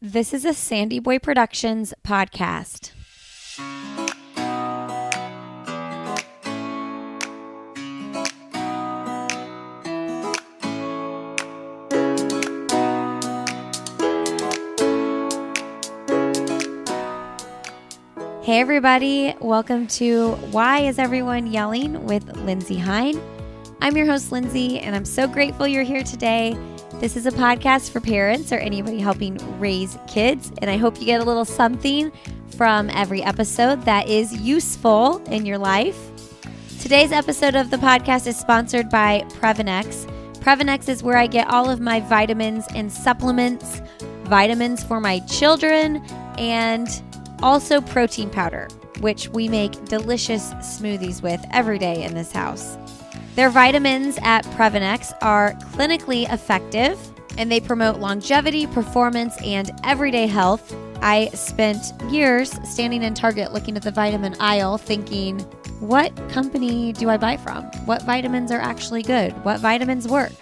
This is a Sandy Boy Productions podcast. Hey everybody, welcome to Why Is Everyone Yelling with Lindsay Hine. I'm your host Lindsay, and I'm so grateful you're here today. This is a podcast for parents or anybody helping raise kids, and I hope you get a little something from every episode that is useful in your life. Today's episode of the podcast is sponsored by Previnex. Previnex is where I get all of my vitamins and supplements, vitamins for my children, and also protein powder, which we make delicious smoothies with every day in this house. Their vitamins at Previnex are clinically effective, and they promote longevity, performance, and everyday health. I spent years standing in Target looking at the vitamin aisle thinking, what company do I buy from? What vitamins are actually good? What vitamins work?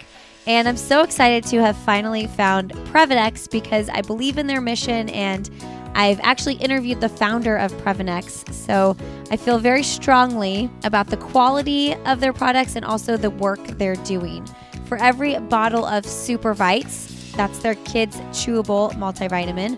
And I'm so excited to have finally found Previnex because I believe in their mission, and I've actually interviewed the founder of Previnex, so I feel very strongly about the quality of their products and also the work they're doing. For every bottle of Super Vites, that's their kids' chewable multivitamin,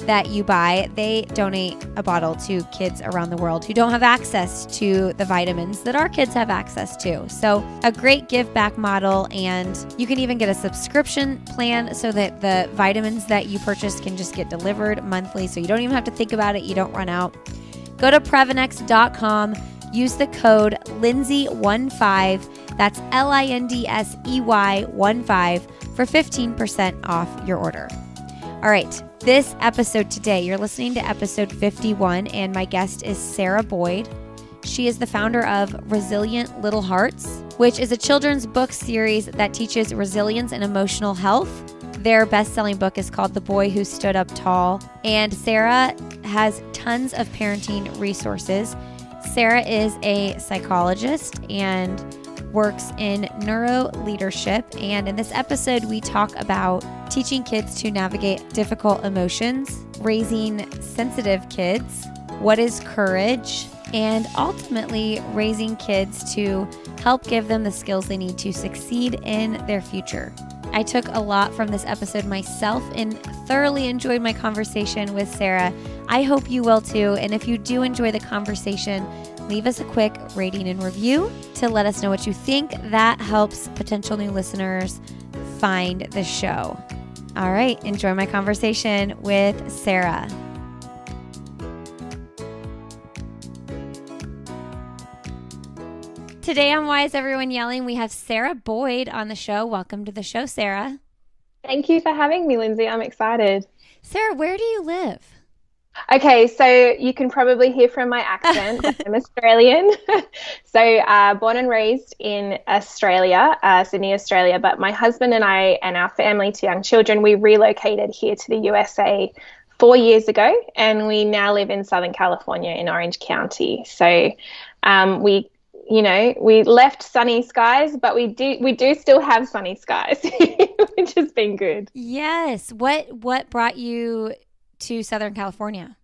that you buy, they donate a bottle to kids around the world who don't have access to the vitamins that our kids have access to. So a great give back model, and you can even get a subscription plan so that the vitamins that you purchase can just get delivered monthly, so you don't even have to think about it, you don't run out. Go to Previnex.com, use the code Lindsay15, that's LINDSEY15 for 15% off your order. All right, this episode today, you're listening to episode 51, and my guest is Sarah Boyd. She is the founder of Resilient Little Hearts, which is a children's book series that teaches resilience and emotional health. Their best-selling book is called The Boy Who Stood Up Tall, and Sarah has tons of parenting resources. Sarah is a psychologist and works in neuro leadership, and in this episode we talk about teaching kids to navigate difficult emotions, raising sensitive kids, what is courage, and ultimately raising kids to help give them the skills they need to succeed in their future. I took a lot from this episode myself and thoroughly enjoyed my conversation with Sarah. I hope you will too, and if you do enjoy the conversation, leave us a quick rating and review to let us know what you think. That helps potential new listeners find the show. All right, enjoy my conversation with Sarah. Today on Why Is Everyone Yelling, we have Sarah Boyd on the show. Welcome to the show, Sarah. Thank you for having me, Lindsay. I'm excited. Sarah, where do you live? Okay, so you can probably hear from my accent. I'm Australian. So born and raised in Australia, Sydney, Australia. But my husband and I and our family to young children, we relocated here to the USA 4 years ago, and we now live in Southern California in Orange County. So we left sunny skies, but we do still have sunny skies, which has been good. Yes. What brought you to Southern California?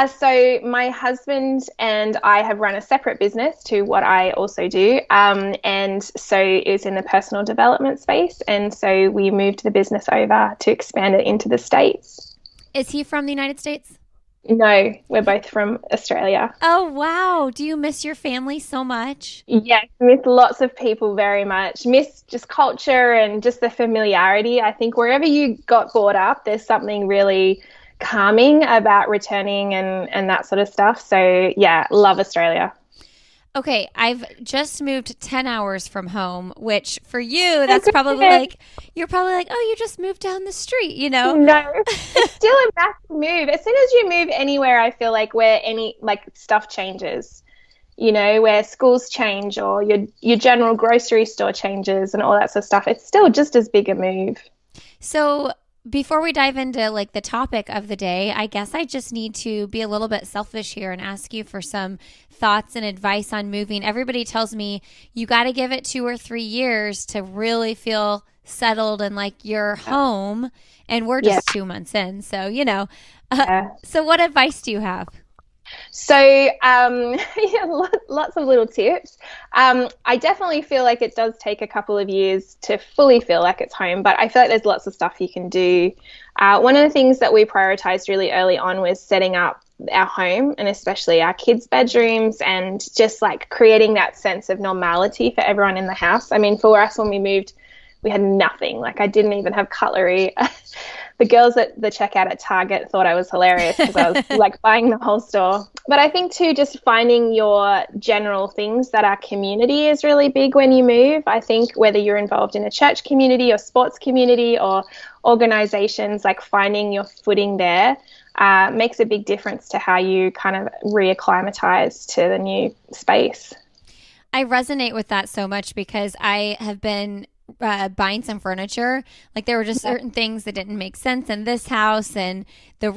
So my husband and I have run a separate business to what I also do. And so it's in the personal development space. And so we moved the business over to expand it into the States. Is he from the United States? No, we're both from Australia. Oh, wow. Do you miss your family so much? Yes, miss lots of people very much. Miss just culture and just the familiarity. I think wherever you got brought up, there's something really calming about returning and that sort of stuff. So, yeah, love Australia. Okay, I've just moved 10 hours from home, which for you, that's probably like, you're probably like, oh, you just moved down the street, you know? No, it's still a massive move. As soon as you move anywhere, I feel like where stuff changes, where schools change or your general grocery store changes and all that sort of stuff, it's still just as big a move. So before we dive into like the topic of the day, I guess I just need to be a little bit selfish here and ask you for some thoughts and advice on moving. Everybody tells me you got to give it 2 or 3 years to really feel settled and like you're home, and we're Yeah. just 2 months in. So, Yeah. so what advice do you have? So, yeah, lots of little tips. I definitely feel like it does take a couple of years to fully feel like it's home, but I feel like there's lots of stuff you can do. One of the things that we prioritized really early on was setting up our home and especially our kids' bedrooms and just like creating that sense of normality for everyone in the house. I mean, for us, when we moved, we had nothing. Like, I didn't even have cutlery. The girls at the checkout at Target thought I was hilarious because I was like buying the whole store. But I think too, just finding your general things, that our community is really big when you move. I think whether you're involved in a church community or sports community or organizations, like finding your footing there makes a big difference to how you kind of reacclimatize to the new space. I resonate with that so much because I have been buying some furniture. Like, there were just certain things that didn't make sense in this house, and the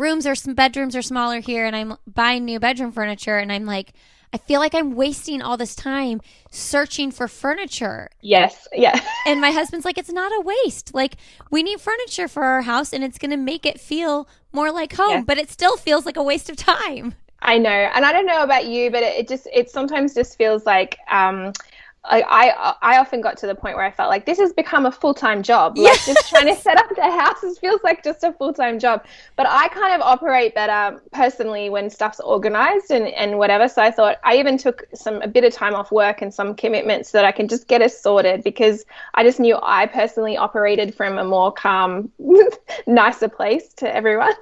bedrooms are smaller here, and I'm buying new bedroom furniture, and I'm like, I feel like I'm wasting all this time searching for furniture. Yes. Yeah. And my husband's like, it's not a waste. Like, we need furniture for our house, and it's going to make it feel more like home, but it still feels like a waste of time. I know. And I don't know about you, but it sometimes just feels like I often got to the point where I felt like this has become a full-time job. Like, just trying to set up the houses feels like just a full-time job. But I kind of operate better personally when stuff's organized and whatever. So I thought I even took a bit of time off work and some commitments so that I can just get us sorted, because I just knew I personally operated from a more calm, nicer place to everyone.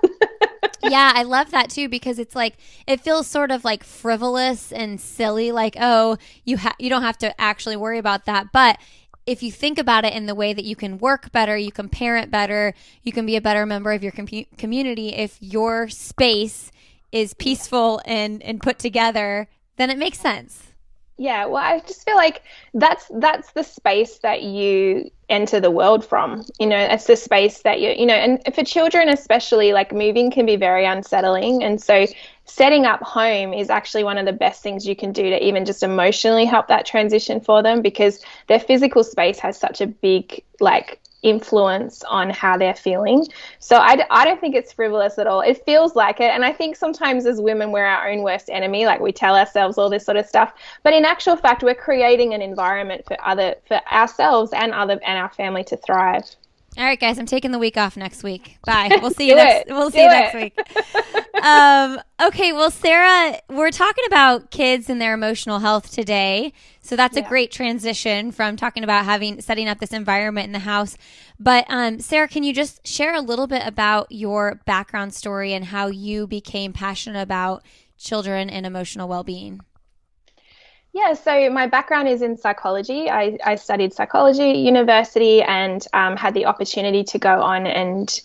Yeah, I love that too, because it's like, it feels sort of like frivolous and silly, like, oh, you don't have to actually worry about that. But if you think about it in the way that you can work better, you can parent better, you can be a better member of your community, if your space is peaceful and put together, then it makes sense. Yeah, well, I just feel like that's the space that you enter the world from. It's the space that and for children especially, like, moving can be very unsettling. And so setting up home is actually one of the best things you can do to even just emotionally help that transition for them, because their physical space has such a big, like, influence on how they're feeling. So I don't think it's frivolous at all. It feels like it. And I think sometimes as women, we're our own worst enemy. Like, we tell ourselves all this sort of stuff. But in actual fact, we're creating an environment for ourselves and our family to thrive. All right, guys, I'm taking the week off next week. Bye. We'll see you next week. Okay, well, Sarah, we're talking about kids and their emotional health today. So that's a great transition from talking about setting up this environment in the house. But Sarah, can you just share a little bit about your background story and how you became passionate about children and emotional well-being? Yeah, so my background is in psychology. I studied psychology at university and had the opportunity to go on and,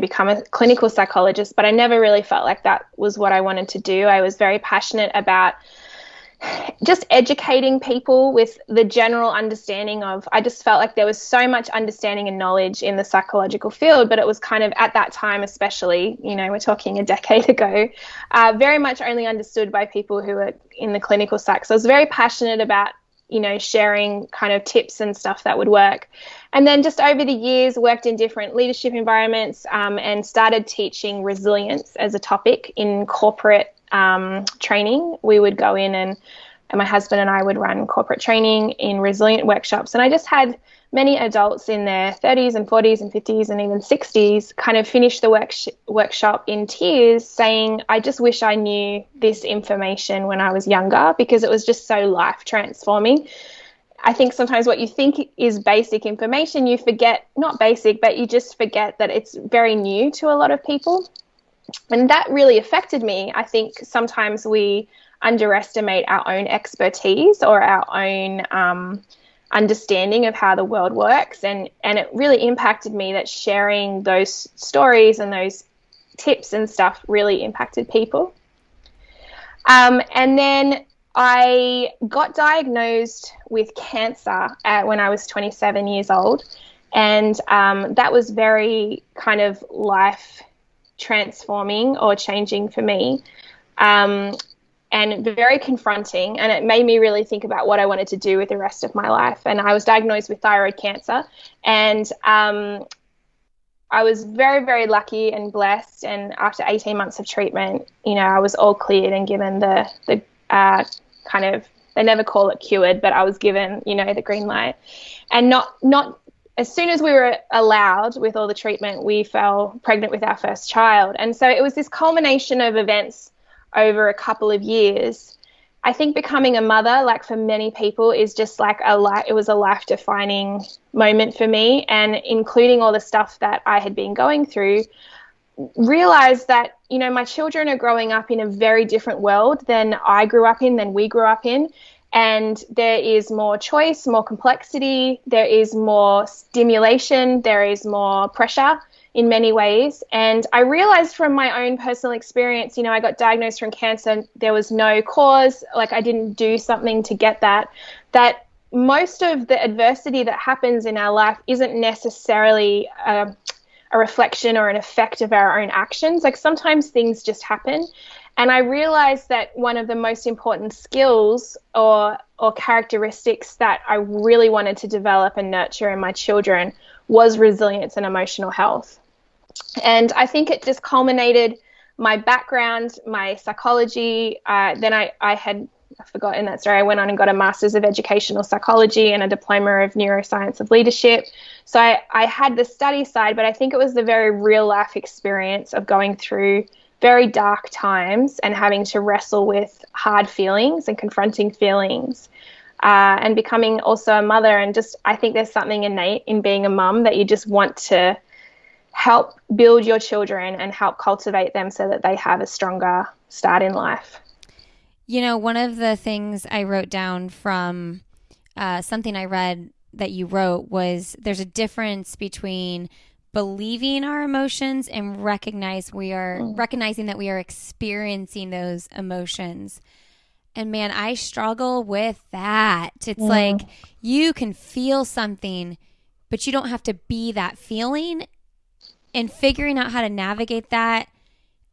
become a clinical psychologist, but I never really felt like that was what I wanted to do. I was very passionate about just educating people with the general understanding of, I just felt like there was so much understanding and knowledge in the psychological field, but it was kind of, at that time especially, we're talking a decade ago, very much only understood by people who are in the clinical psych. So I was very passionate about, sharing kind of tips and stuff that would work. And then just over the years, worked in different leadership environments and started teaching resilience as a topic in corporate training. We would go in and my husband and I would run corporate training in resilient workshops. And I just had many adults in their 30s and 40s and 50s and even 60s kind of finish the workshop in tears saying, I just wish I knew this information when I was younger, because it was just so life transforming. I think sometimes what you think is basic information, you forget, not basic, but you just forget that it's very new to a lot of people. And that really affected me. I think sometimes we underestimate our own expertise or our own understanding of how the world works. And it really impacted me that sharing those stories and those tips and stuff really impacted people. And then I got diagnosed with cancer when I was 27 years old. And that was very kind of life transforming or changing for me. And and very confronting. And it made me really think about what I wanted to do with the rest of my life. And I was diagnosed with thyroid cancer. And I was very, very lucky and blessed. And after 18 months of treatment, I was all cleared and given the kind of, they never call it cured, but I was given, the green light. And not as soon as we were allowed with all the treatment, we fell pregnant with our first child. And so it was this culmination of events over a couple of years. I think becoming a mother, like for many people, is just like it was a life-defining moment for me. And including all the stuff that I had been going through, realized that, my children are growing up in a very different world than I grew up in, than we grew up in. And there is more choice, more complexity, there is more stimulation, there is more pressure in many ways. And I realized from my own personal experience, I got diagnosed from cancer, there was no cause, like I didn't do something to get that most of the adversity that happens in our life isn't necessarily a reflection or an effect of our own actions. Like sometimes things just happen. And I realized that one of the most important skills or characteristics that I really wanted to develop and nurture in my children was resilience and emotional health. And I think it just culminated my background, my psychology. Then I've forgotten that story. I went on and got a Master's of Educational Psychology and a Diploma of Neuroscience of Leadership. So I had the study side, but I think it was the very real life experience of going through very dark times and having to wrestle with hard feelings and confronting feelings, and becoming also a mother. And just, I think there's something innate in being a mum that you just want to help build your children and help cultivate them so that they have a stronger start in life. One of the things I wrote down from something I read that you wrote was there's a difference between believing our emotions and recognizing that we are experiencing those emotions. And man, I struggle with that. It's like you can feel something, but you don't have to be that feeling. And figuring out how to navigate that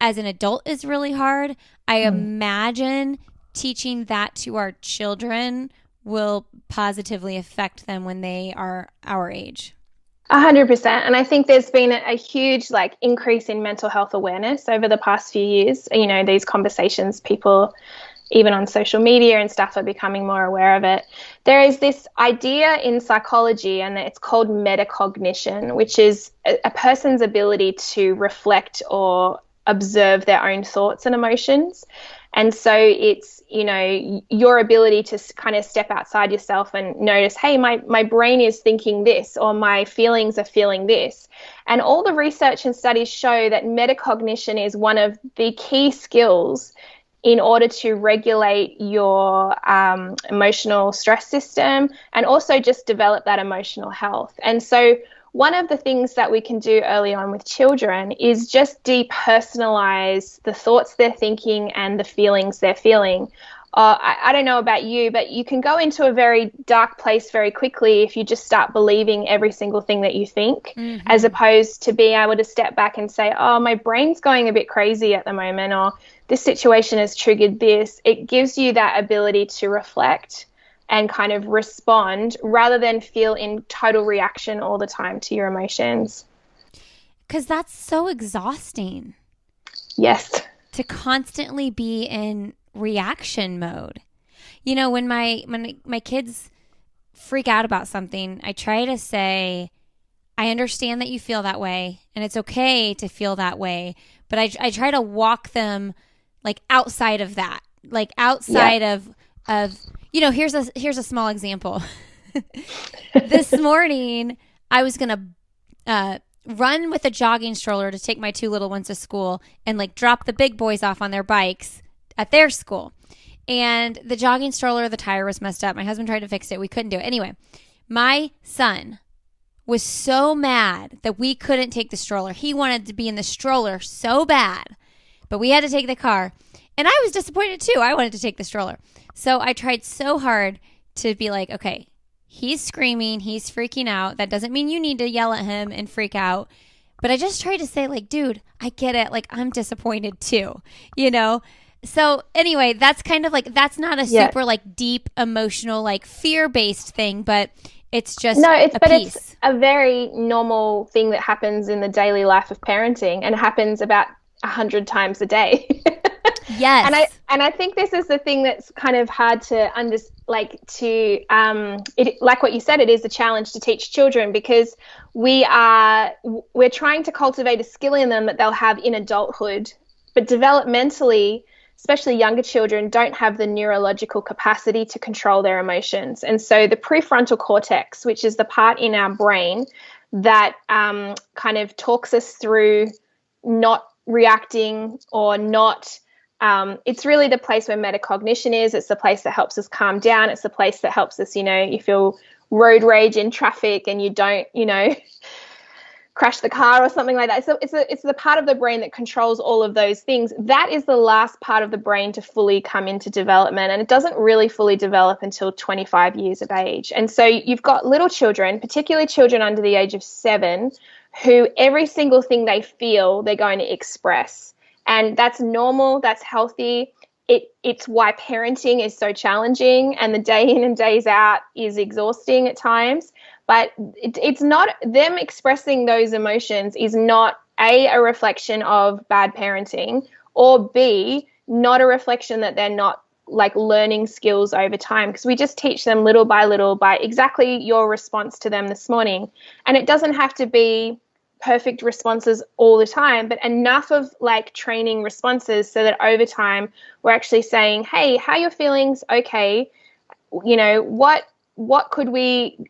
as an adult is really hard. I imagine teaching that to our children will positively affect them when they are our age. 100%. And I think there's been a huge increase in mental health awareness over the past few years. These conversations, people even on social media and stuff are becoming more aware of it. There is this idea in psychology, and it's called metacognition, which is a person's ability to reflect or observe their own thoughts and emotions. And so it's, your ability to kind of step outside yourself and notice, hey, my brain is thinking this, or my feelings are feeling this. And all the research and studies show that metacognition is one of the key skills in order to regulate your emotional stress system and also just develop that emotional health. And so one of the things that we can do early on with children is just depersonalize the thoughts they're thinking and the feelings they're feeling. I don't know about you, but you can go into a very dark place very quickly if you just start believing every single thing that you think, as opposed to being able to step back and say, oh, my brain's going a bit crazy at the moment, or this situation has triggered this. It gives you that ability to reflect and kind of respond rather than feel in total reaction all the time to your emotions. Because that's so exhausting. Yes. To constantly be in reaction mode. When my kids freak out about something, I try to say, I understand that you feel that way and it's okay to feel that way. But I try to walk them outside of that, outside of here's a small example. This morning, I was going to run with a jogging stroller to take my two little ones to school and drop the big boys off on their bikes at their school. And the jogging stroller, the tire was messed up. My husband tried to fix it. We couldn't do it. Anyway, my son was so mad that we couldn't take the stroller. He wanted to be in the stroller so bad, but we had to take the car. And I was disappointed too. I wanted to take the stroller. So I tried so hard to be like, okay, he's screaming, he's freaking out. That doesn't mean you need to yell at him and freak out. But I just tried to say dude, I get it. I'm disappointed too, So anyway, that's kind of like, that's not a super like deep emotional, like fear-based thing, but it's just it's a very normal thing that happens in the daily life of parenting and happens about 100 times a day. Yes. And I think this is the thing that's kind of hard to like what you said, it is a challenge to teach children, because we're trying to cultivate a skill in them that they'll have in adulthood, but developmentally, especially younger children, don't have the neurological capacity to control their emotions. And so the prefrontal cortex, which is the part in our brain that kind of talks us through not reacting or not, it's really the place where metacognition is. It's the place that helps us calm down. It's the place that helps us, you feel road rage in traffic and you don't, crash the car or something like that. So it's the part of the brain that controls all of those things. That is the last part of the brain to fully come into development, and it doesn't really fully develop until 25 years of age. And so you've got little children, particularly children under the age of 7, who every single thing they feel, they're going to express. And that's normal, that's healthy. It's why parenting is so challenging, and the day in and days out is exhausting at times. But it's not, them expressing those emotions is not a reflection of bad parenting, or B, not a reflection that they're not like learning skills over time, because we just teach them little by exactly your response to them this morning. And it doesn't have to be perfect responses all the time, but enough of like training responses so that over time we're actually saying, hey, how are your feelings? Okay, what could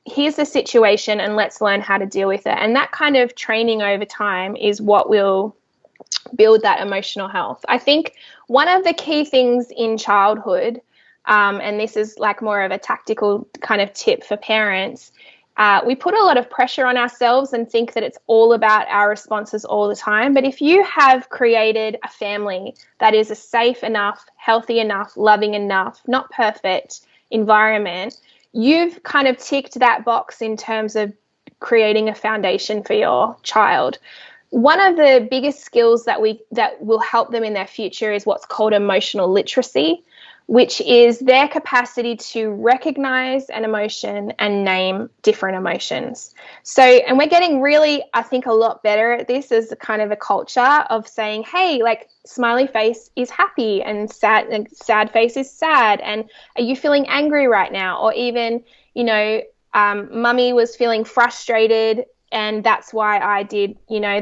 here's the situation and let's learn how to deal with it. And that kind of training over time is what will build that emotional health. I think one of the key things in childhood, and this is like more of a tactical kind of tip for parents, we put a lot of pressure on ourselves and think that it's all about our responses all the time. But if you have created a family that is a safe enough, healthy enough, loving enough, not perfect environment, you've kind of ticked that box in terms of creating a foundation for your child. One of the biggest skills that will help them in their future is what's called emotional literacy, which is their capacity to recognize an emotion and name different emotions. So, and we're getting really, I think, a lot better at this as a kind of a culture of saying, hey, like smiley face is happy and sad face is sad. And are you feeling angry right now? Or even, mummy was feeling frustrated and that's why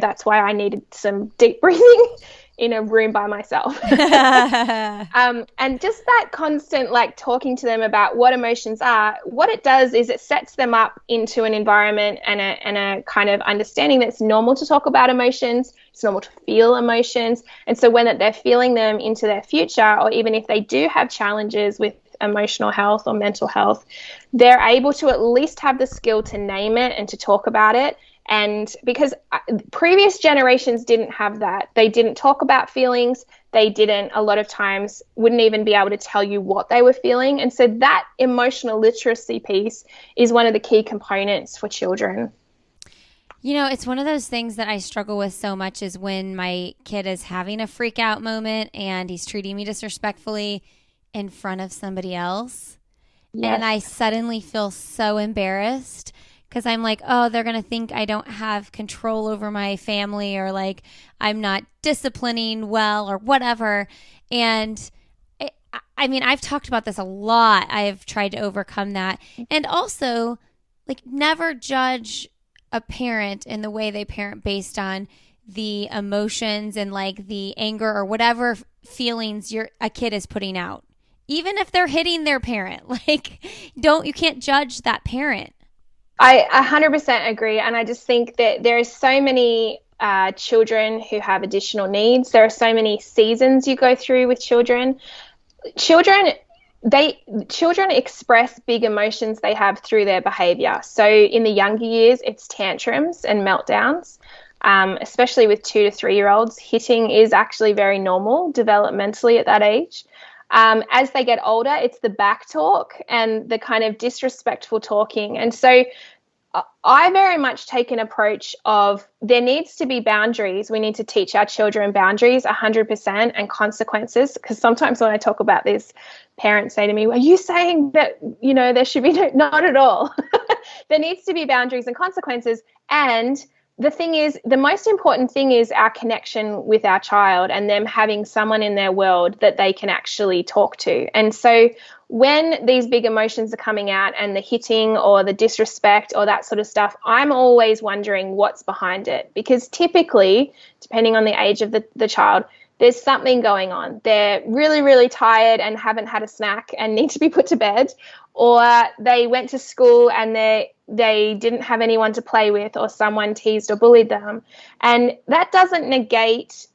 that's why I needed some deep breathing in a room by myself. And just that constant like talking to them about what emotions are, what it does is it sets them up into an environment and a kind of understanding that it's normal to talk about emotions, it's normal to feel emotions. And so when they're feeling them into their future, or even if they do have challenges with emotional health or mental health, they're able to at least have the skill to name it and to talk about it. And because previous generations didn't have that, they didn't talk about feelings. They didn't, a lot of times, wouldn't even be able to tell you what they were feeling. And so that emotional literacy piece is one of the key components for children. It's one of those things that I struggle with so much is when my kid is having a freak out moment and he's treating me disrespectfully in front of somebody else. Yes. And I suddenly feel so embarrassed. Because I'm like, oh, they're going to think I don't have control over my family, or like I'm not disciplining well or whatever. And I've talked about this a lot. I've tried to overcome that. And also, like, never judge a parent in the way they parent based on the emotions and like the anger or whatever feelings a kid is putting out. Even if they're hitting their parent, like you can't judge that parent. I 100% agree. And I just think that there are so many children who have additional needs. There are so many seasons you go through with children. Children express big emotions they have through their behavior. So in the younger years, it's tantrums and meltdowns, especially with 2 to 3 year olds. Hitting is actually very normal developmentally at that age. As they get older, it's the back talk and the kind of disrespectful talking. And so I very much take an approach of there needs to be boundaries. We need to teach our children boundaries 100% and consequences. Because sometimes when I talk about this, parents say to me, well, are you saying that, there should be not at all. There needs to be boundaries and consequences. And the thing is, the most important thing is our connection with our child and them having someone in their world that they can actually talk to. And so when these big emotions are coming out and the hitting or the disrespect or that sort of stuff, I'm always wondering what's behind it, because typically, depending on the age of the child, there's something going on. They're really, really tired and haven't had a snack and need to be put to bed, or they went to school and they didn't have anyone to play with, or someone teased or bullied them. And that doesn't negate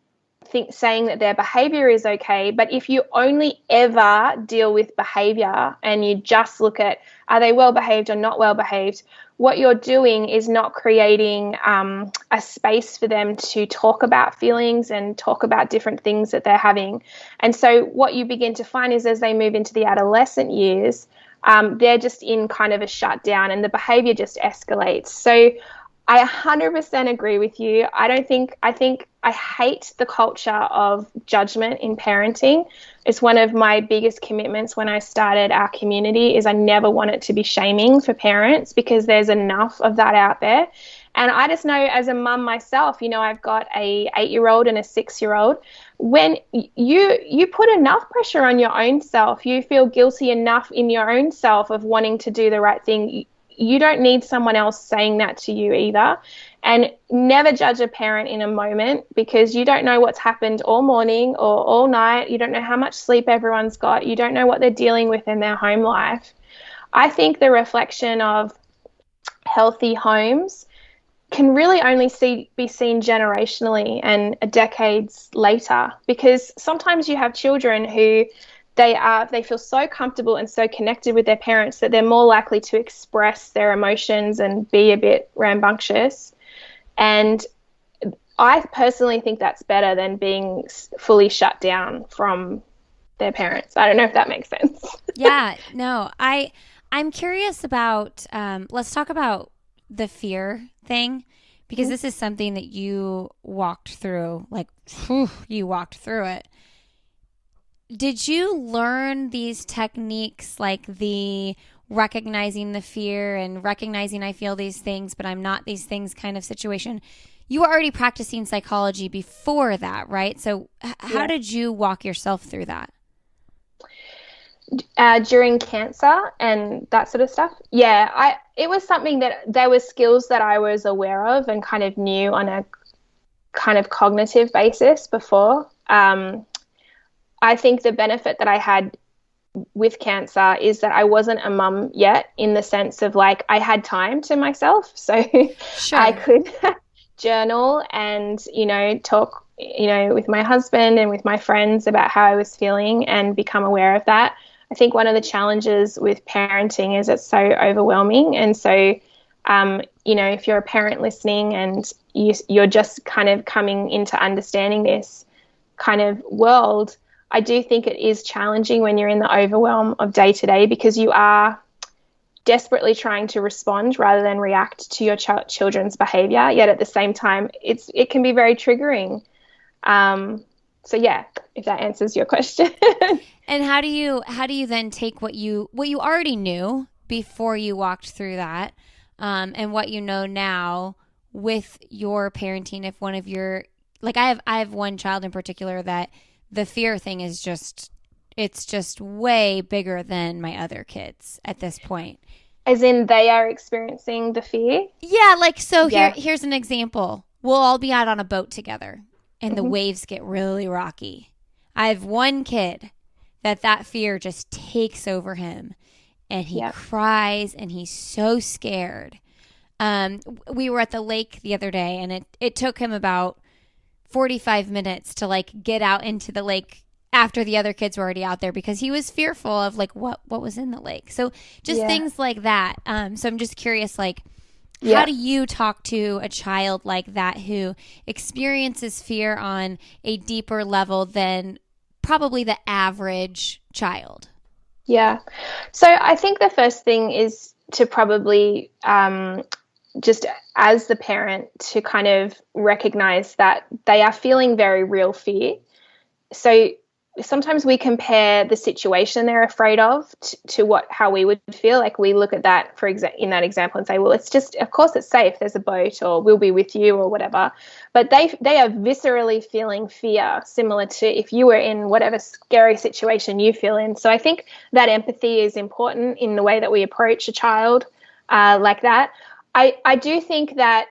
saying that their behavior is okay. But if you only ever deal with behavior and you just look at are they well behaved or not well behaved, what you're doing is not creating a space for them to talk about feelings and talk about different things that they're having. And so what you begin to find is as they move into the adolescent years, they're just in kind of a shutdown and the behavior just escalates. So I 100% agree with you. I hate the culture of judgment in parenting. It's one of my biggest commitments when I started our community is I never want it to be shaming for parents, because there's enough of that out there. And I just know as a mum myself, I've got a 8-year-old and a 6-year-old. When you put enough pressure on your own self, you feel guilty enough in your own self of wanting to do the right thing. You don't need someone else saying that to you either. And never judge a parent in a moment, because you don't know what's happened all morning or all night. You don't know how much sleep everyone's got. You don't know what they're dealing with in their home life. I think the reflection of healthy homes can really only be seen generationally and decades later, because sometimes you have children who they feel so comfortable and so connected with their parents that they're more likely to express their emotions and be a bit rambunctious. And I personally think that's better than being fully shut down from their parents. I don't know if that makes sense. Yeah, no, I'm curious about, let's talk about the fear thing, because this is something that you walked through, you walked through it. Did you learn these techniques, like the recognizing the fear and recognizing I feel these things, but I'm not these things kind of situation? You were already practicing psychology before that, right? So how did you walk yourself through that? During cancer and that sort of stuff. Yeah, it was something that there were skills that I was aware of and kind of knew on a kind of cognitive basis before. I think the benefit that I had with cancer is that I wasn't a mum yet, in the sense of I had time to myself. So sure. I could journal and, talk, with my husband and with my friends about how I was feeling and become aware of that. I think one of the challenges with parenting is it's so overwhelming. And so, if you're a parent listening and you're just kind of coming into understanding this kind of world, I do think it is challenging when you're in the overwhelm of day to day, because you are desperately trying to respond rather than react to your children's behavior. Yet at the same time, it can be very triggering. So yeah, if that answers your question. And how do you then take what you already knew before you walked through that, and what you know now with your parenting? If one of your, I have one child in particular that the fear thing is it's just way bigger than my other kids at this point. As in they are experiencing the fear? Yeah, here's an example. We'll all be out on a boat together and the waves get really rocky. I have one kid that fear just takes over him, and he cries and he's so scared. We were at the lake the other day, and it took him about 45 minutes to get out into the lake after the other kids were already out there, because he was fearful of what was in the lake. So just things like that. So I'm just curious, how do you talk to a child like that who experiences fear on a deeper level than probably the average child? Yeah. So I think the first thing is to probably just as the parent to kind of recognize that they are feeling very real fear. So sometimes we compare the situation they're afraid of to how we would feel. Like we look at that, in that example, and say, well, it's just, of course it's safe. There's a boat, or we'll be with you, or whatever. But they are viscerally feeling fear, similar to if you were in whatever scary situation you feel in. So I think that empathy is important in the way that we approach a child like that. I do think that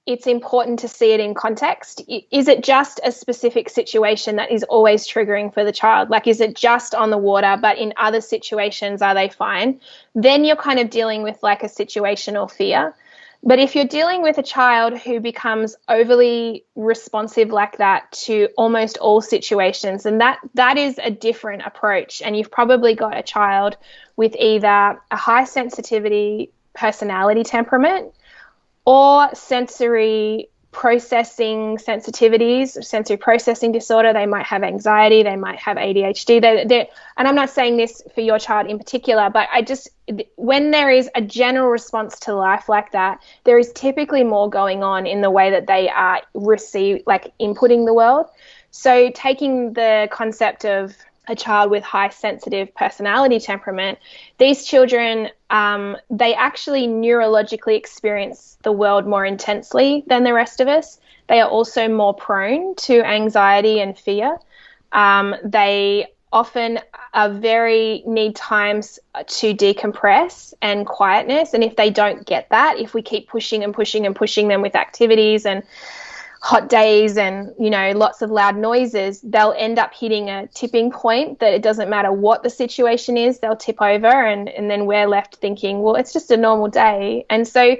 it's important to see it in context. Is it just a specific situation that is always triggering for the child? Like, is it just on the water, but in other situations, are they fine? Then you're kind of dealing with like a situational fear. But if you're dealing with a child who becomes overly responsive like that to almost all situations, then that is a different approach. And you've probably got a child with either a high sensitivity personality temperament or sensory processing sensitivities, sensory processing disorder. They might have anxiety, they might have ADHD. And I'm not saying this for your child in particular, but when there is a general response to life like that, there is typically more going on in the way that they are inputting the world. So taking the concept of a child with high sensitive personality temperament, these children, they actually neurologically experience the world more intensely than the rest of us. They are also more prone to anxiety and fear. They often need times to decompress and quietness. And if they don't get that, if we keep pushing and pushing and pushing them with activities and hot days and, lots of loud noises, they'll end up hitting a tipping point that it doesn't matter what the situation is, they'll tip over, and then we're left thinking, well, it's just a normal day. And so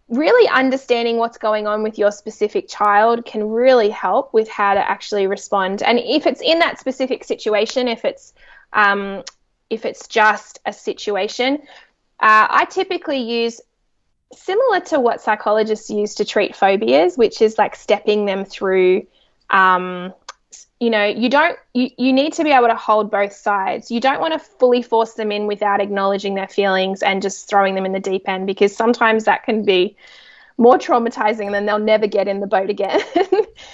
really understanding what's going on with your specific child can really help with how to actually respond. And if it's in that specific situation, if it's just a situation, I typically use similar to what psychologists use to treat phobias, which is like stepping them through. You need to be able to hold both sides. You don't want to fully force them in without acknowledging their feelings and just throwing them in the deep end, because sometimes that can be more traumatizing, than they'll never get in the boat again.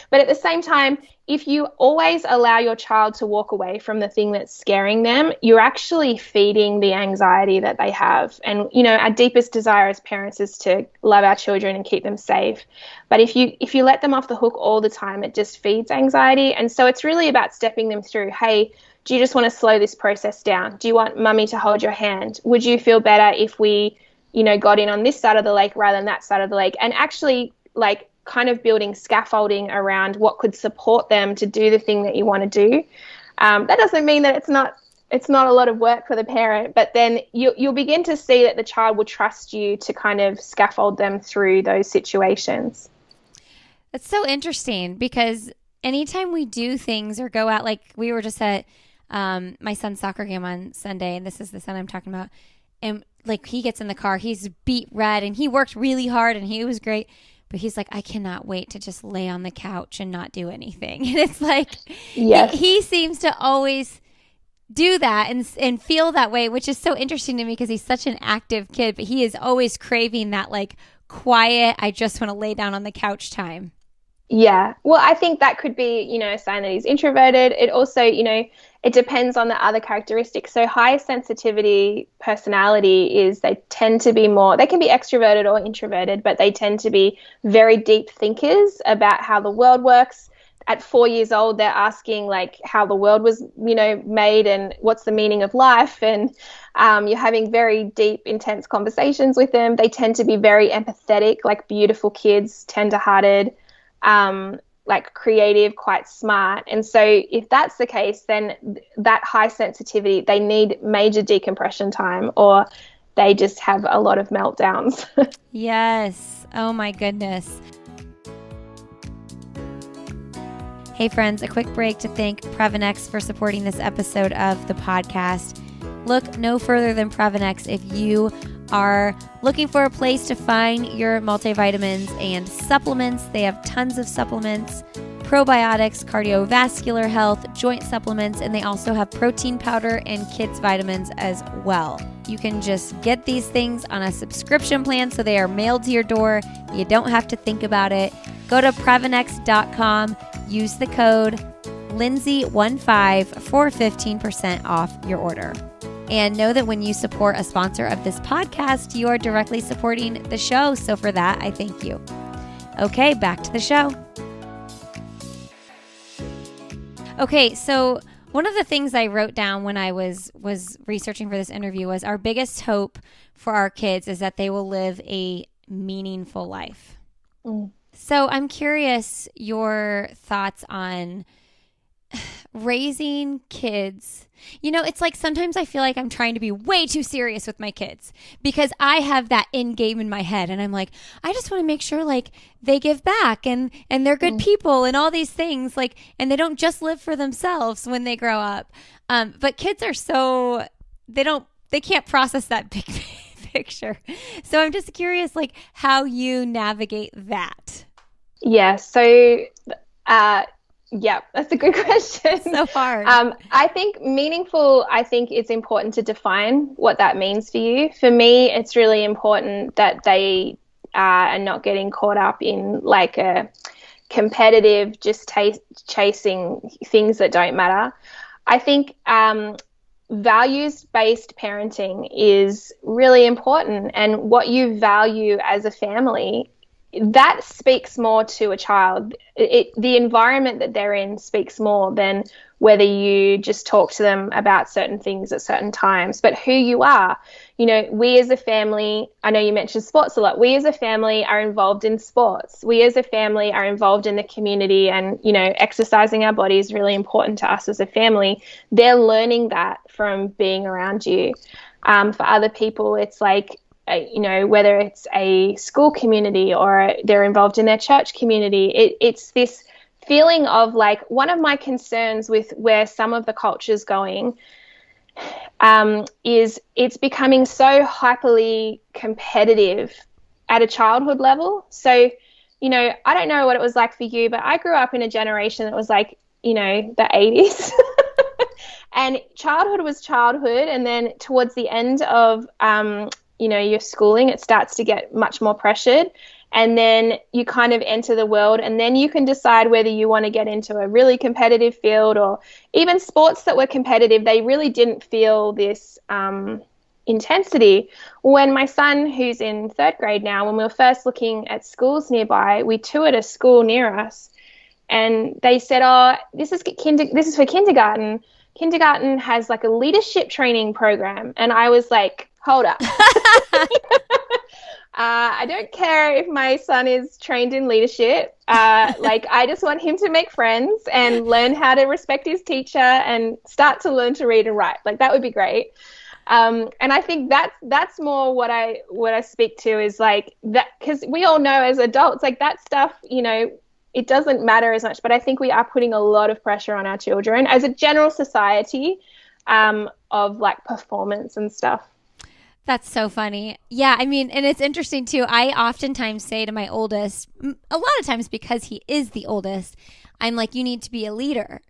But at the same time, if you always allow your child to walk away from the thing that's scaring them, you're actually feeding the anxiety that they have. And, our deepest desire as parents is to love our children and keep them safe. But if you let them off the hook all the time, it just feeds anxiety. And so it's really about stepping them through. Hey, do you just want to slow this process down? Do you want mummy to hold your hand? Would you feel better if we got in on this side of the lake rather than that side of the lake? And actually, kind of building scaffolding around what could support them to do the thing that you want to do. That doesn't mean that it's not a lot of work for the parent, but then you'll begin to see that the child will trust you to kind of scaffold them through those situations. That's so interesting, because anytime we do things or go out, like we were just at my son's soccer game on Sunday, and this is the son I'm talking about, and like he gets in the car, he's beet red, and he worked really hard and he was great, but he's like, I cannot wait to just lay on the couch and not do anything. And it's like, yes. He seems to always do that and feel that way, which is so interesting to me because he's such an active kid, but he is always craving that like quiet, I just want to lay down on the couch time. Yeah. Well, I think that could be, a sign that he's introverted. It also, it depends on the other characteristics. So high sensitivity personality is they tend to be they can be extroverted or introverted, but they tend to be very deep thinkers about how the world works. At 4 years old, they're asking like how the world was, made and what's the meaning of life. And you're having very deep, intense conversations with them. They tend to be very empathetic, like beautiful kids, tender-hearted, like creative, quite smart. And so if that's the case, then that high sensitivity, they need major decompression time, or they just have a lot of meltdowns. Yes. Oh my goodness. Hey friends, a quick break to thank Previnex for supporting this episode of the podcast. Look no further than Previnex if you are looking for a place to find your multivitamins and supplements. They have tons of supplements, probiotics, cardiovascular health, joint supplements, and they also have protein powder and kids vitamins as well. You can just get these things on a subscription plan so they are mailed to your door. You don't have to think about it. Go to Previnex.com, use the code Lindsay15 for 15% off your order. And know that when you support a sponsor of this podcast, you are directly supporting the show. So for that, I thank you. Okay, back to the show. Okay, so one of the things I wrote down when I was researching for this interview was our biggest hope for our kids is that they will live a meaningful life. So I'm curious your thoughts on raising kids. You know, it's like sometimes I feel like I'm trying to be way too serious with my kids because I have that end game in my head and I'm like, I just want to make sure like they give back and they're good people and all these things, like, and they don't just live for themselves when they grow up. But kids are so, they can't process that big picture. So I'm just curious, like, how you navigate that. Yeah. So, yeah, that's a good question. So hard. I think meaningful, I think it's important to define what that means for you. For me, it's really important that they are not getting caught up in like a competitive, just chasing things that don't matter. I think values-based parenting is really important, and what you value as a family, that speaks more to a child. The environment that they're in speaks more than whether you just talk to them about certain things at certain times, but who you are. You know, we as a family, I know you mentioned sports a lot. We as a family are involved in sports. We as a family are involved in the community, and, you know, exercising our body is really important to us as a family. They're learning that from being around you. For other people, it's like, you know, whether it's a school community or they're involved in their church community, it's this feeling of like, one of my concerns with where some of the culture's going is it's becoming so hyperly competitive at a childhood level. So, you know, I don't know what it was like for you, but I grew up in a generation that was like, you know, the 80s. And childhood was childhood. And then towards the end of, you know, your schooling, it starts to get much more pressured. And then you kind of enter the world, and then you can decide whether you want to get into a really competitive field, or even sports that were competitive. They really didn't feel this intensity. When my son, who's in third grade now, when we were first looking at schools nearby, we toured a school near us, and they said, oh, this is for kindergarten. Kindergarten has like a leadership training program. And I was like, hold up. I don't care if my son is trained in leadership. Like, I just want him to make friends and learn how to respect his teacher and start to learn to read and write. Like, that would be great. And I think that's more what I speak to, is like that, because we all know as adults, like, that stuff, you know, it doesn't matter as much. But I think we are putting a lot of pressure on our children as a general society, of like performance and stuff. That's so funny. Yeah, I mean, and it's interesting too. I oftentimes say to my oldest, a lot of times because he is the oldest, I'm like, you need to be a leader.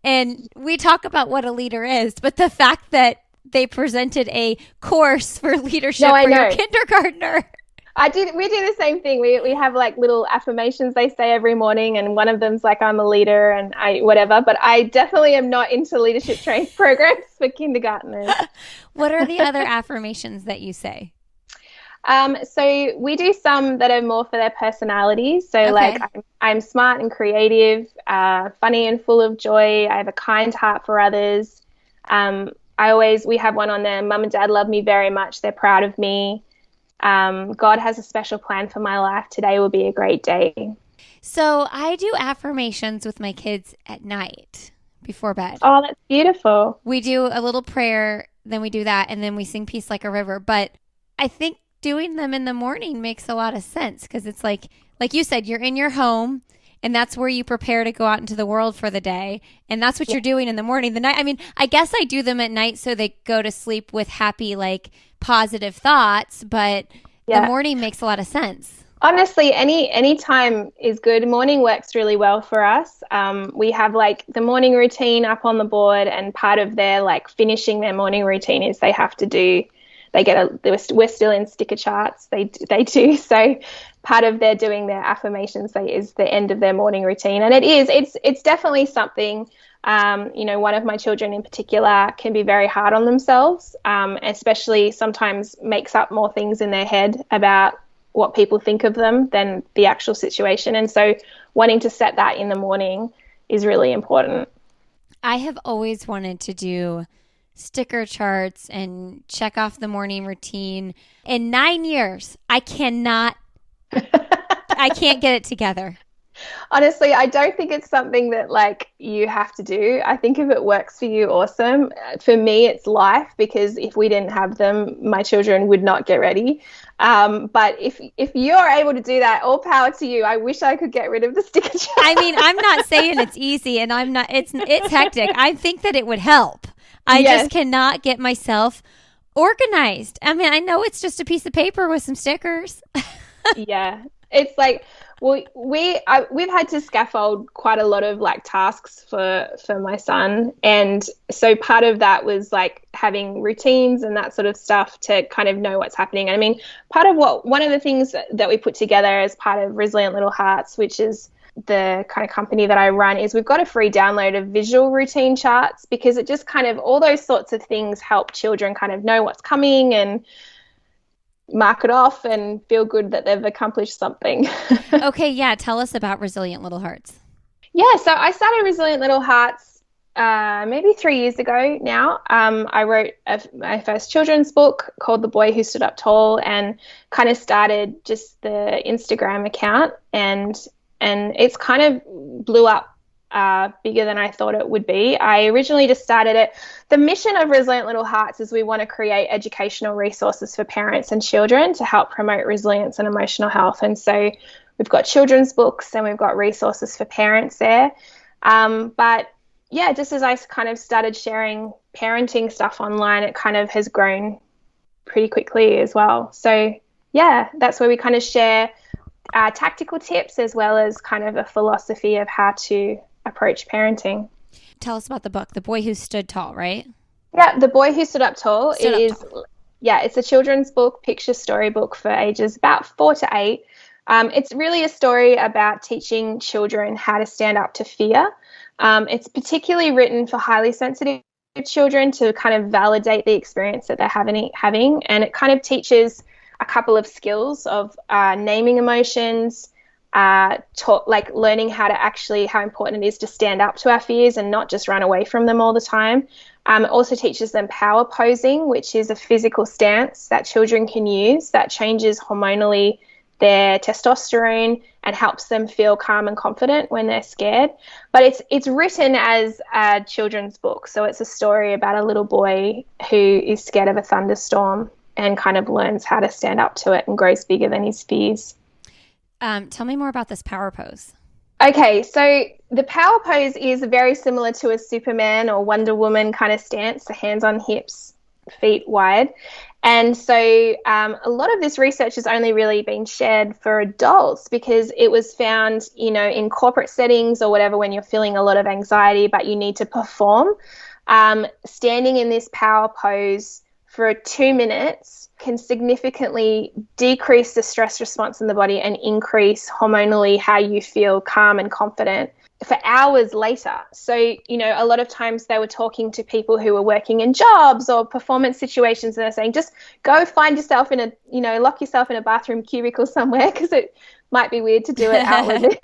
And we talk about what a leader is, but the fact that they presented a course for leadership for your kindergartner. We do the same thing. We have like little affirmations they say every morning, and one of them's like, I'm a leader and whatever, but I definitely am not into leadership training programs for kindergartners. What are the other affirmations that you say? So we do some that are more for their personalities. So, okay, like, I'm smart and creative, funny and full of joy. I have a kind heart for others. We have one on there. Mum and Dad love me very much. They're proud of me. God has a special plan for my life. Today will be a great day. So I do affirmations with my kids at night before bed. Oh, that's beautiful. We do a little prayer, then we do that, and then we sing Peace Like a River. But I think doing them in the morning makes a lot of sense, because it's like you said, you're in your home, and that's where you prepare to go out into the world for the day. And that's what you're doing in the morning. The night, I mean, I guess I do them at night so they go to sleep with happy, like, positive thoughts, but the morning makes a lot of sense. Honestly, any time is good. Morning works really well for us. We have like the morning routine up on the board, and part of their like finishing their morning routine is they have to do we're still in sticker charts. They do. So part of their doing their affirmations is the end of their morning routine. And it's definitely something, one of my children in particular can be very hard on themselves, especially sometimes makes up more things in their head about what people think of them than the actual situation. And so wanting to set that in the morning is really important. I have always wanted to do sticker charts and check off the morning routine. In 9 years, I can't get it together. Honestly, I don't think it's something that like you have to do. I think if it works for you, awesome. For me, it's life, because if we didn't have them, my children would not get ready. But if you're able to do that, all power to you. I wish I could get rid of the sticker chart. I mean, I'm not saying it's easy, and I'm not. It's hectic. I think that it would help. I just cannot get myself organized. I mean, I know it's just a piece of paper with some stickers. Yeah, it's like, well, we've had to scaffold quite a lot of like tasks for my son, and so part of that was like having routines and that sort of stuff to kind of know what's happening. I mean, one of the things that we put together as part of Resilient Little Hearts, which is the kind of company that I run, is we've got a free download of visual routine charts, because it just kind of, all those sorts of things help children kind of know what's coming and mark it off and feel good that they've accomplished something. Okay, yeah. Tell us about Resilient Little Hearts. Yeah, so I started Resilient Little Hearts maybe 3 years ago now. I wrote my first children's book called The Boy Who Stood Up Tall, and kind of started just the Instagram account, and it's kind of blew up bigger than I thought it would be. I originally just started it. The mission of Resilient Little Hearts is we want to create educational resources for parents and children to help promote resilience and emotional health. And so we've got children's books and we've got resources for parents there. But yeah, just as I kind of started sharing parenting stuff online, it kind of has grown pretty quickly as well. So yeah, that's where we kind of share tactical tips as well as kind of a philosophy of how to approach parenting. Tell us about the book, The Boy Who Stood Tall, right? Yeah, The Boy Who Stood Up Tall. It's a children's book, picture storybook for ages about 4 to 8. It's really a story about teaching children how to stand up to fear. It's particularly written for highly sensitive children to kind of validate the experience that they're having, and it kind of teaches a couple of skills of naming emotions, like learning how important it is to stand up to our fears and not just run away from them all the time. It also teaches them power posing, which is a physical stance that children can use that changes hormonally their testosterone and helps them feel calm and confident when they're scared. But it's written as a children's book, so it's a story about a little boy who is scared of a thunderstorm and kind of learns how to stand up to it and grows bigger than his fears. Tell me more about this power pose. Okay, so the power pose is very similar to a Superman or Wonder Woman kind of stance, the hands on hips, feet wide. And so a lot of this research has only really been shared for adults, because it was found, in corporate settings or whatever, when you're feeling a lot of anxiety but you need to perform. Standing in this power pose for 2 minutes can significantly decrease the stress response in the body and increase hormonally how you feel calm and confident for hours later. So, a lot of times they were talking to people who were working in jobs or performance situations, and they're saying, just go find yourself lock yourself in a bathroom cubicle somewhere, because it might be weird to do it outwardly,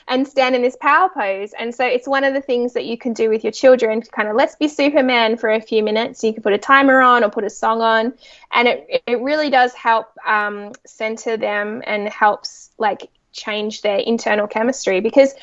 and stand in this power pose. And so it's one of the things that you can do with your children to kind of, let's be Superman for a few minutes. You can put a timer on or put a song on, and it really does help center them and helps like change their internal chemistry, because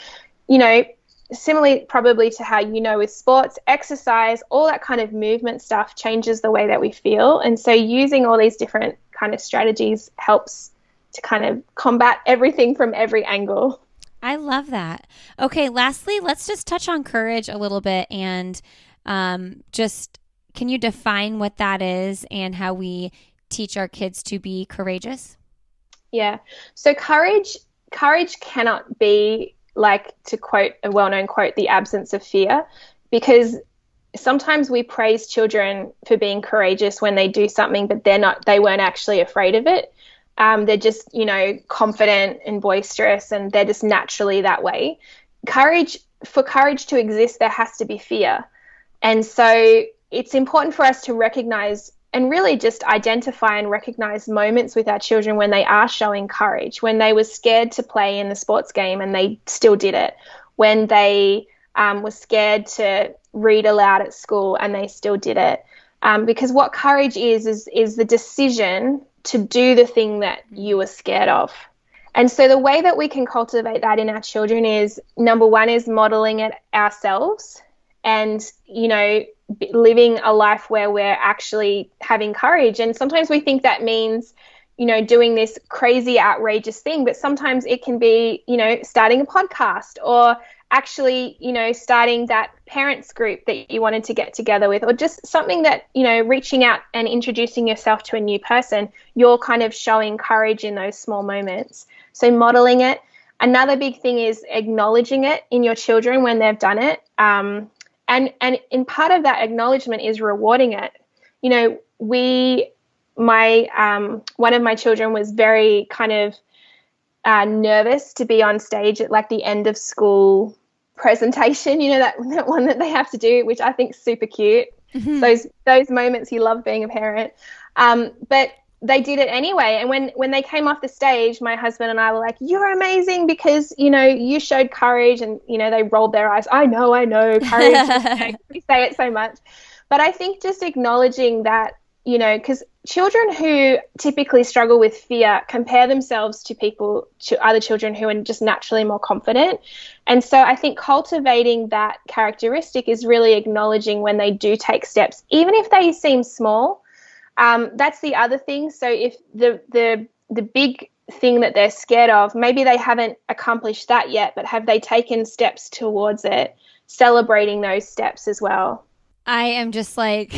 similarly probably to how with sports, exercise, all that kind of movement stuff changes the way that we feel. And so using all these different kind of strategies helps to kind of combat everything from every angle. I love that. Okay, lastly, let's just touch on courage a little bit, and just can you define what that is and how we teach our kids to be courageous? Yeah. So courage cannot be, like, to quote a well-known quote, the absence of fear, because sometimes we praise children for being courageous when they do something, but they weren't actually afraid of it. They're just, confident and boisterous, and they're just naturally that way. For courage to exist, there has to be fear. And so it's important for us to recognize and really just identify and recognize moments with our children when they are showing courage, when they were scared to play in the sports game and they still did it, when they were scared to read aloud at school and they still did it. Because what courage is the decision to do the thing that you were scared of. And so the way that we can cultivate that in our children is, number one, is modeling it ourselves and, living a life where we're actually having courage. And sometimes we think that means, doing this crazy, outrageous thing, but sometimes it can be, starting a podcast, or actually, starting that parents group that you wanted to get together with, or just something that, reaching out and introducing yourself to a new person. You're kind of showing courage in those small moments. So modeling it. Another big thing is acknowledging it in your children when they've done it. And in part of that acknowledgement is rewarding it. One of my children was very kind of nervous to be on stage at like the end of school presentation, that one that they have to do, which I think is super cute. Mm-hmm. Those moments you love being a parent. But they did it anyway. And when they came off the stage, my husband and I were like, "You're amazing because, you showed courage." And, they rolled their eyes. I know, courage. We say it so much. But I think just acknowledging that, because children who typically struggle with fear compare themselves to other children who are just naturally more confident. And so I think cultivating that characteristic is really acknowledging when they do take steps, even if they seem small. That's the other thing. So if the big thing that they're scared of, maybe they haven't accomplished that yet, but have they taken steps towards it, celebrating those steps as well. I am just like,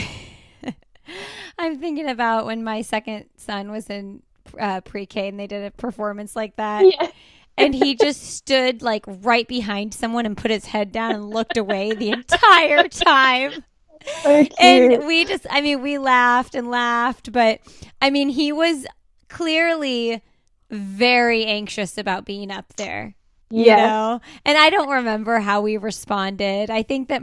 I'm thinking about when my second son was in pre-K and they did a performance like that. Yeah. And he just stood like right behind someone and put his head down and looked away the entire time. So and we laughed and laughed, but he was clearly very anxious about being up there, and I don't remember how we responded. I think that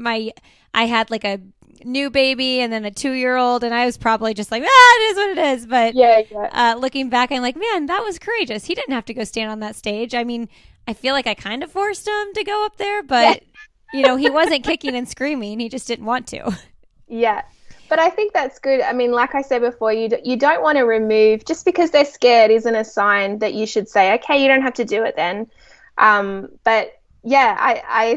I had like a new baby and then a 2-year-old, and I was probably just like, it is what it is. But looking back, I'm like, man, that was courageous. He didn't have to go stand on that stage. I feel like I kind of forced him to go up there, but he wasn't kicking and screaming. He just didn't want to. Yeah. But I think that's good. Like I said before, you don't want to remove, just because they're scared isn't a sign that you should say, okay, you don't have to do it then. But yeah,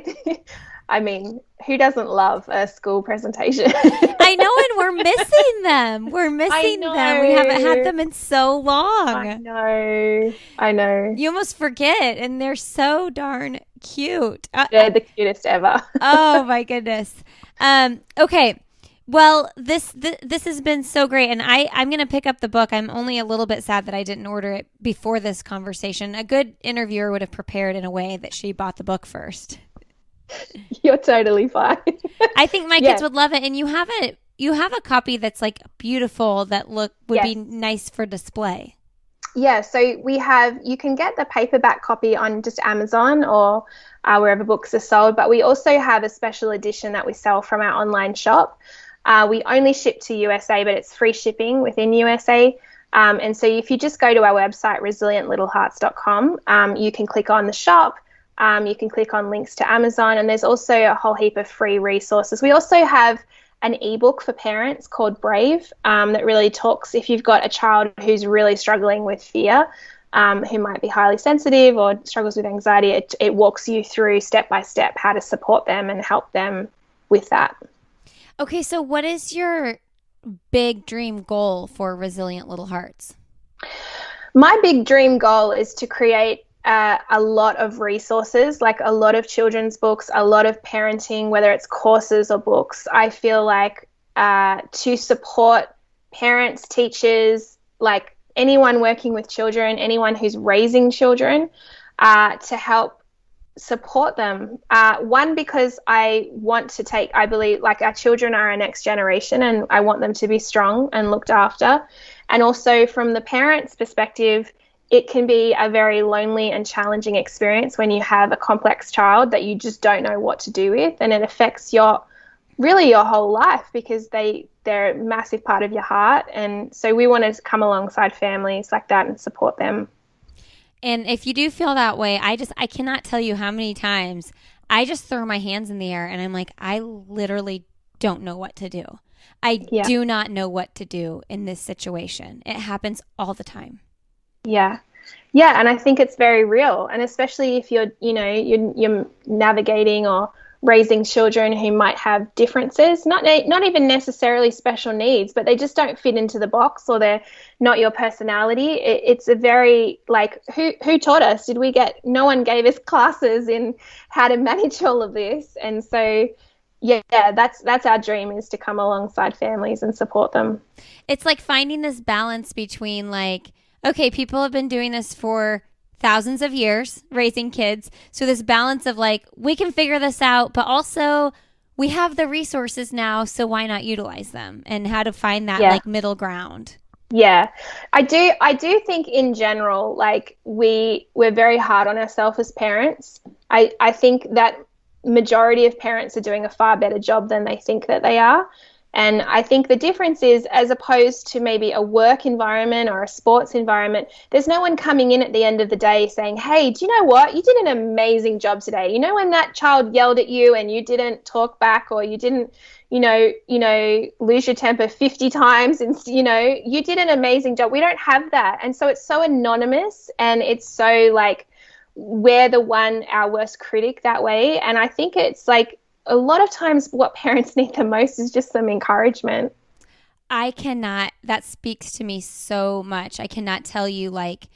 who doesn't love a school presentation? I know, and we're missing them. We're missing them. We haven't had them in so long. I know. You almost forget, and they're so darn cute. They're the cutest ever. Oh my goodness. Okay. Well, this has been so great, and I'm going to pick up the book. I'm only a little bit sad that I didn't order it before this conversation. A good interviewer would have prepared in a way that she bought the book first. You're totally fine. I think my kids would love it, and you have a copy that's like beautiful that would be nice for display. Yeah, so you can get the paperback copy on just Amazon or wherever books are sold, but we also have a special edition that we sell from our online shop. We only ship to USA, but it's free shipping within USA. And so if you just go to our website, resilientlittle.hearts.com, you can click on the shop. You can click on links to Amazon, and there's also a whole heap of free resources. We also have an ebook for parents called Brave that really talks, if you've got a child who's really struggling with fear, who might be highly sensitive or struggles with anxiety, it walks you through step by step how to support them and help them with that. Okay, so what is your big dream goal for Resilient Little Hearts? My big dream goal is to create a lot of resources, like a lot of children's books, a lot of parenting, whether it's courses or books. I feel like to support parents, teachers, like anyone working with children, anyone who's raising children, to help support them. One, because I believe like our children are our next generation and I want them to be strong and looked after. And also from the parents' perspective, it can be a very lonely and challenging experience when you have a complex child that you just don't know what to do with, and it affects your whole life because they're a massive part of your heart. And so we want to come alongside families like that and support them. And if you do feel that way, I cannot tell you how many times I just throw my hands in the air and I'm like, I literally don't know what to do. I do not know what to do in this situation. It happens all the time. Yeah. Yeah. And I think it's very real. And especially if you're navigating or raising children who might have differences, not even necessarily special needs, but they just don't fit into the box or they're not your personality. It's a very, like, who taught us? No one gave us classes in how to manage all of this. And so, yeah, that's our dream, is to come alongside families and support them. It's like finding this balance between, like, okay, people have been doing this for thousands of years, raising kids. So this balance of like, we can figure this out, but also we have the resources now, so why not utilize them? And how to find that like middle ground. Yeah, I do think in general, like we're very hard on ourselves as parents. I think that majority of parents are doing a far better job than they think that they are. And I think the difference is, as opposed to maybe a work environment or a sports environment, there's no one coming in at the end of the day saying, hey, do you know what? You did an amazing job today. You know, when that child yelled at you and you didn't talk back, or you didn't, lose your temper 50 times and, you did an amazing job. We don't have that. And so it's so anonymous, and it's so like we're our worst critic that way. And I think it's like, a lot of times what parents need the most is just some encouragement. That speaks to me so much. I cannot tell you, like,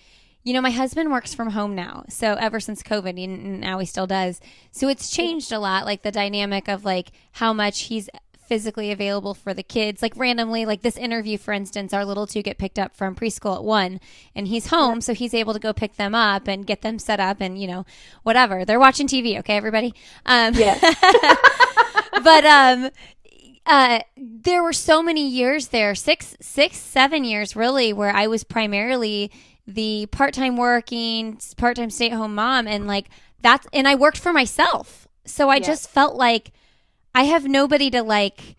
my husband works from home now. So ever since COVID, and now he still does. So it's changed a lot, like the dynamic of like how much he's physically available for the kids. Like randomly, like this interview, for instance, our little two get picked up from preschool at 1 and he's home. So he's able to go pick them up and get them set up and, whatever. They're watching TV. Okay, everybody. Yeah. But there were so many years there, 7 years really, where I was primarily the part-time working, part-time stay-at-home mom. And and I worked for myself. So I just felt like I have nobody to like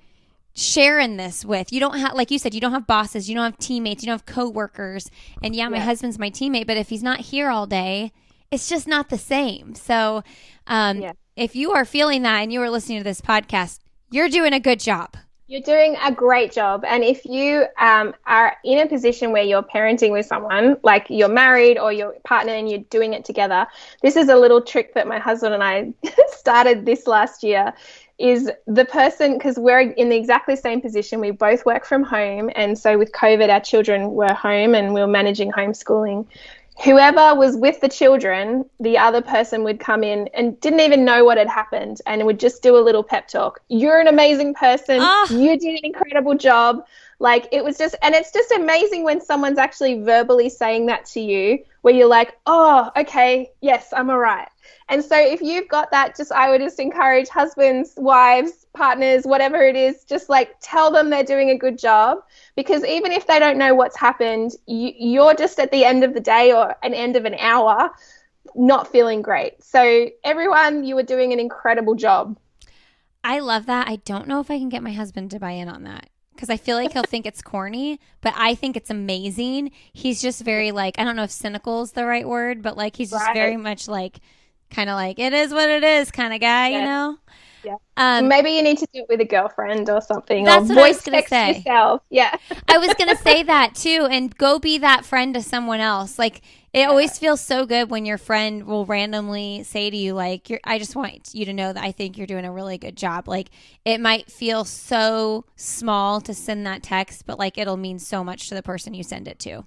share in this with. You don't have, like you said, you don't have bosses, you don't have teammates, you don't have coworkers. And my husband's my teammate, but if he's not here all day, it's just not the same. So if you are feeling that and you are listening to this podcast, you're doing a good job. You're doing a great job. And if you are in a position where you're parenting with someone, like you're married or your partner and you're doing it together, this is a little trick that my husband and I started this last year, is the person, because we're in the exactly same position, we both work from home. And so with COVID, our children were home and we were managing homeschooling. Whoever was with the children, the other person would come in and didn't even know what had happened and would just do a little pep talk. You're an amazing person. You did an incredible job. Like it was just, and it's just amazing when someone's actually verbally saying that to you, where you're like, oh, okay, yes, I'm all right. And so if you've got that, I would just encourage husbands, wives, partners, whatever it is, just like tell them they're doing a good job, because even if they don't know what's happened, you're just at the end of the day or an end of an hour not feeling great. So everyone, you were doing an incredible job. I love that. I don't know if I can get my husband to buy in on that, because I feel like he'll think it's corny, but I think it's amazing. He's just very I don't know if cynical is the right word, but he's just very much kind of it is what it is kind of guy, Yeah. Maybe you need to do it with a girlfriend or something. That's or what I was going to say. Yourself. Yeah. I was going to say that too, and go be that friend to someone else. It always feels so good when your friend will randomly say to you, I just want you to know that I think you're doing a really good job. It might feel so small to send that text, but it'll mean so much to the person you send it to.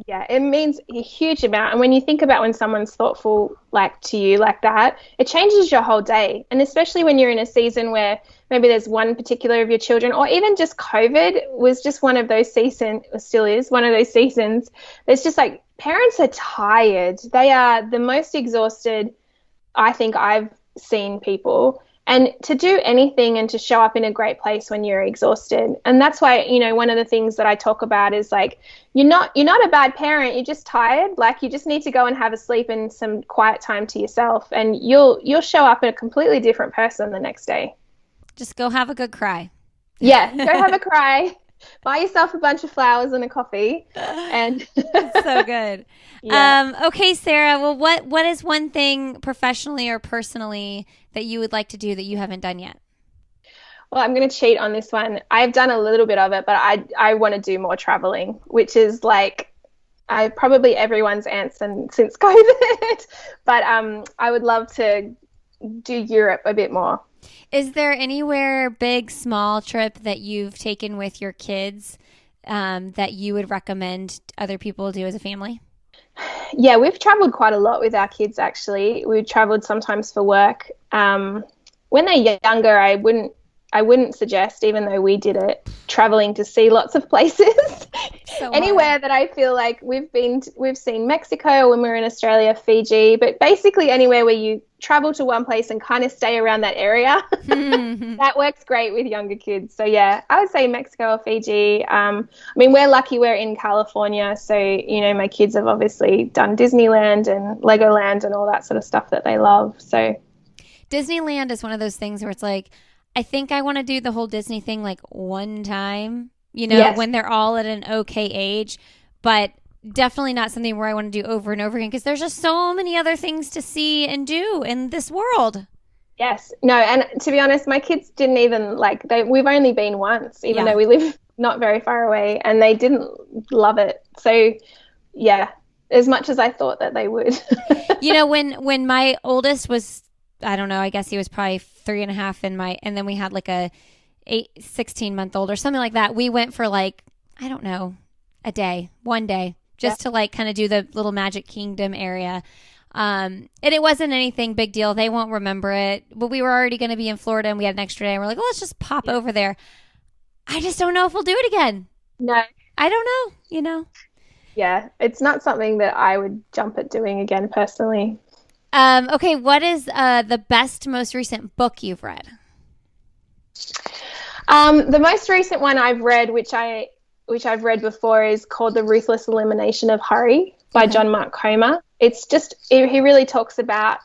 Yeah, it means a huge amount. And when you think about when someone's thoughtful to you like that, it changes your whole day. And especially when you're in a season where maybe there's one particular of your children, or even just COVID was just one of those seasons, or still is one of those seasons. It's just parents are tired. They are the most exhausted I think I've seen people, and to do anything and to show up in a great place when you're exhausted. And that's why, one of the things that I talk about is like, you're not a bad parent, you're just tired. Like, you just need to go and have a sleep and some quiet time to yourself, and you'll show up a completely different person the next day. Just go have a good cry. Yeah, go have a cry. Buy yourself a bunch of flowers and a coffee. And so good. Yeah. Okay, Sarah. Well, what is one thing professionally or personally that you would like to do that you haven't done yet? Well, I'm going to cheat on this one. I've done a little bit of it, but I want to do more traveling, which is like probably everyone's answer since COVID. But I would love to do Europe a bit more. Is there anywhere, big, small trip that you've taken with your kids that you would recommend other people do as a family? Yeah, we've traveled quite a lot with our kids, actually. We've traveled sometimes for work. When they're younger, I wouldn't suggest, even though we did it, traveling to see lots of places. So anywhere that I feel like we've seen Mexico when we were in Australia, Fiji, but basically anywhere where you travel to one place and kind of stay around that area. That works great with younger kids. So yeah, I would say Mexico or Fiji. I mean, we're lucky we're in California, so my kids have obviously done Disneyland and Legoland and all that sort of stuff that they love. So Disneyland is one of those things where it's like, I think I want to do the whole Disney thing like one time, yes, when they're all at an okay age, but definitely not something where I want to do over and over again, because there's just so many other things to see and do in this world. Yes. No, and to be honest, my kids didn't even we've only been once, even though we live not very far away, and they didn't love it. So yeah, as much as I thought that they would. When my oldest was, I don't know, I guess he was probably 3.5 and then we had like a 16-month-old or something like that. We went for like, I don't know, one day, just to like kind of do the little Magic Kingdom area. And it wasn't anything big deal. They won't remember it. But we were already going to be in Florida and we had an extra day. And we're like, well, let's just pop over there. I just don't know if we'll do it again. No. I don't know, Yeah, it's not something that I would jump at doing again personally. Okay, what is the best, most recent book you've read? The most recent one I've read, which I've read before, is called The Ruthless Elimination of Hurry by John Mark Comer. It's just, he really talks about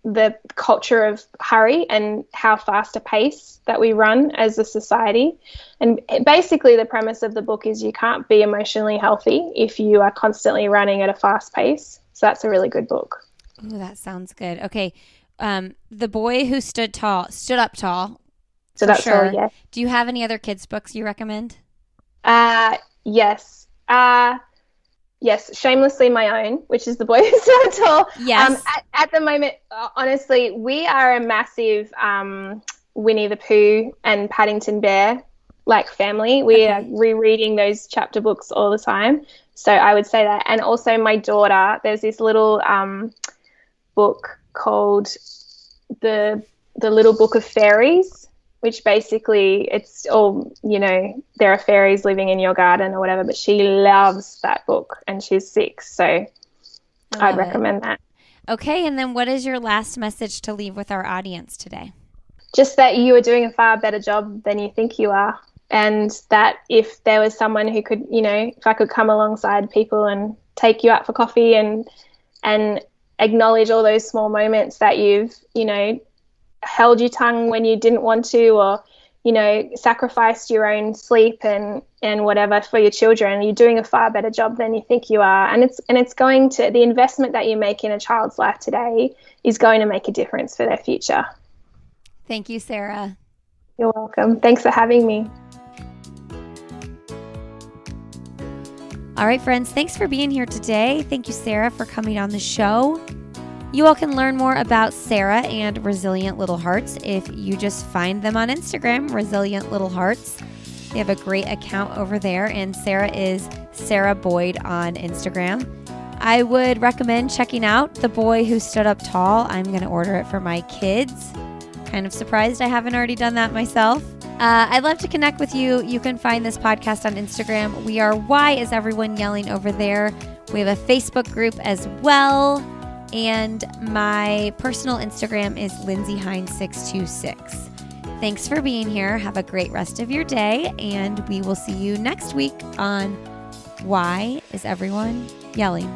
the culture of hurry and how fast a pace that we run as a society. And basically the premise of the book is you can't be emotionally healthy if you are constantly running at a fast pace. So that's a really good book. Ooh, that sounds good. Okay. The Boy Who Stood Up Tall. So that's sure. All, yeah. Do you have any other kids' books you recommend? Yes. Yes, Shamelessly My Own, which is The Boy Who Stood Up Tall. Yes. At the moment, honestly, we are a massive Winnie the Pooh and Paddington Bear family. We are rereading those chapter books all the time. So I would say that. And also my daughter, there's this little book called The Little Book of Fairies, which basically it's all, there are fairies living in your garden or whatever, but she loves that book and she's 6. So I'd recommend that. Okay. And then what is your last message to leave with our audience today? Just that you are doing a far better job than you think you are. And that if there was someone who could, if I could come alongside people and take you out for coffee and acknowledge all those small moments that you've, held your tongue when you didn't want to, or, sacrificed your own sleep and whatever for your children, you're doing a far better job than you think you are. And it's going to, the investment that you make in a child's life today is going to make a difference for their future. Thank you, Sarah. You're welcome. Thanks for having me. All right, friends, thanks for being here today. Thank you, Sarah, for coming on the show. You all can learn more about Sarah and Resilient Little Hearts if you just find them on Instagram, Resilient Little Hearts. They have a great account over there, and Sarah is Sarah Boyd on Instagram. I would recommend checking out The Boy Who Stood Up Tall. I'm going to order it for my kids. Kind of surprised I haven't already done that myself. I'd love to connect with you. You can find this podcast on Instagram. We are Why Is Everyone Yelling over there. We have a Facebook group as well. And my personal Instagram is lindsayhine626. Thanks for being here. Have a great rest of your day, and we will see you next week on Why is Everyone Yelling?